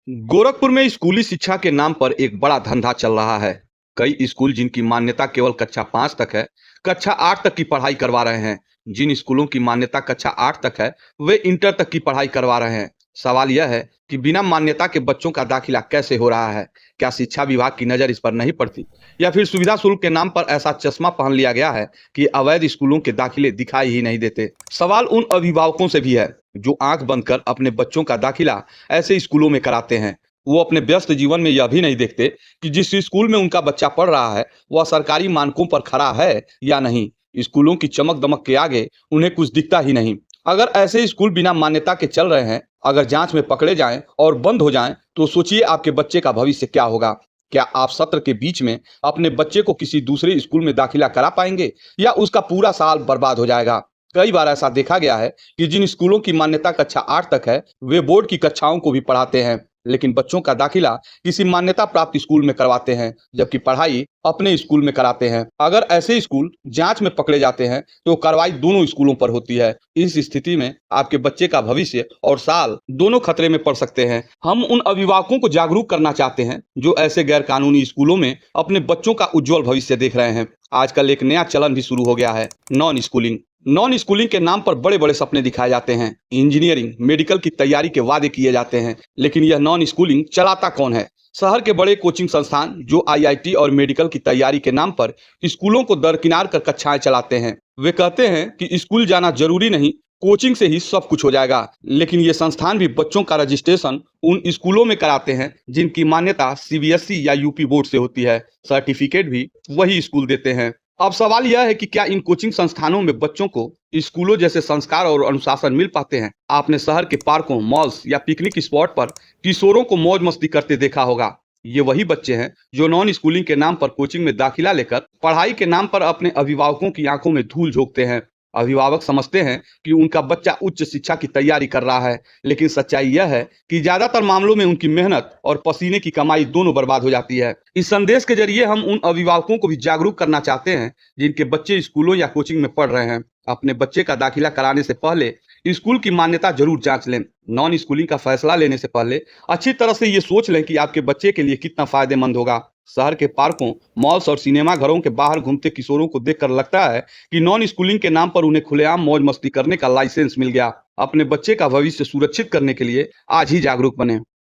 गोरखपुर में स्कूली शिक्षा के नाम पर एक बड़ा धंधा चल रहा है। कई स्कूल जिनकी मान्यता केवल कक्षा 5 तक है, कक्षा 8 तक की पढ़ाई करवा रहे हैं। जिन स्कूलों की मान्यता कक्षा 8 तक है, वे इंटर तक की पढ़ाई करवा रहे हैं। सवाल यह है कि बिना मान्यता के बच्चों का दाखिला कैसे हो रहा है? क्या शिक्षा विभाग की नज़र इस पर नहीं पड़ती? या फिर सुविधा शुल्क के नाम पर ऐसा चश्मा पहन लिया गया है कि अवैध स्कूलों के दाखिले दिखाई ही नहीं देते? सवाल उन अभिभावकों से भी है जो आंख बंद कर अपने बच्चों का दाखिला ऐसे स्कूलों में कराते हैं। वो अपने व्यस्त जीवन में यह भी नहीं देखते कि जिस स्कूल में उनका बच्चा पढ़ रहा है वह सरकारी मानकों पर खरा है या नहीं। स्कूलों की चमक दमक के आगे उन्हें कुछ दिखता ही नहीं। अगर ऐसे स्कूल बिना मान्यता के चल रहे हैं, अगर जांच में पकड़े जाएं और बंद हो जाएं, तो सोचिए आपके बच्चे का भविष्य क्या होगा। क्या आप सत्र के बीच में अपने बच्चे को किसी दूसरे स्कूल में दाखिला करा पाएंगे या उसका पूरा साल बर्बाद हो जाएगा? कई बार ऐसा देखा गया है कि जिन स्कूलों की मान्यता कक्षा 8 तक है, वे बोर्ड की कक्षाओं को भी पढ़ाते हैं, लेकिन बच्चों का दाखिला किसी मान्यता प्राप्त स्कूल में करवाते हैं, जबकि पढ़ाई अपने स्कूल में कराते हैं। अगर ऐसे स्कूल जांच में पकड़े जाते हैं, तो कार्रवाई दोनों स्कूलों पर होती है। इस स्थिति में आपके बच्चे का भविष्य और साल दोनों खतरे में पड़ सकते हैं। हम उन अभिभावकों को जागरूक करना चाहते हैं जो ऐसे गैर कानूनी स्कूलों में अपने बच्चों का उज्जवल भविष्य देख रहे हैं। आजकल एक नया चलन भी शुरू हो गया है, नॉन स्कूलिंग के नाम पर बड़े बड़े सपने दिखाए जाते हैं। इंजीनियरिंग, मेडिकल की तैयारी के वादे किए जाते हैं, लेकिन यह नॉन स्कूलिंग चलाता कौन है? शहर के बड़े कोचिंग संस्थान जो आईआईटी और मेडिकल की तैयारी के नाम पर स्कूलों को दरकिनार कर कक्षाएं चलाते हैं। वे कहते हैं कि स्कूल जाना जरूरी नहीं, कोचिंग से ही सब कुछ हो जाएगा। लेकिन ये संस्थान भी बच्चों का रजिस्ट्रेशन उन स्कूलों में कराते हैं जिनकी मान्यता सीबीएसई या यूपी बोर्ड से होती है। सर्टिफिकेट भी वही स्कूल देते हैं। अब सवाल यह है कि क्या इन कोचिंग संस्थानों में बच्चों को स्कूलों जैसे संस्कार और अनुशासन मिल पाते हैं? आपने शहर के पार्कों, मॉल्स या पिकनिक स्पॉट पर किशोरों को मौज मस्ती करते देखा होगा। ये वही बच्चे हैं जो नॉन स्कूलिंग के नाम पर कोचिंग में दाखिला लेकर पढ़ाई के नाम पर अपने अभिभावकों की आंखों में धूल झोंकते हैं। अभिभावक समझते हैं कि उनका बच्चा उच्च शिक्षा की तैयारी कर रहा है, लेकिन सच्चाई यह है कि ज्यादातर मामलों में उनकी मेहनत और पसीने की कमाई दोनों बर्बाद हो जाती है। इस संदेश के जरिए हम उन अभिभावकों को भी जागरूक करना चाहते हैं जिनके बच्चे स्कूलों या कोचिंग में पढ़ रहे हैं। अपने बच्चे का दाखिला कराने से पहले स्कूल की मान्यता जरूर जांच लें। नॉन स्कूलिंग का फैसला लेने से पहले अच्छी तरह से ये सोच लें कि आपके बच्चे के लिए कितना फायदेमंद होगा। शहर के पार्कों, मॉल्स और सिनेमा घरों के बाहर घूमते किशोरों को देखकर लगता है कि नॉन स्कूलिंग के नाम पर उन्हें खुलेआम मौज मस्ती करने का लाइसेंस मिल गया। अपने बच्चे का भविष्य सुरक्षित करने के लिए आज ही जागरूक बने।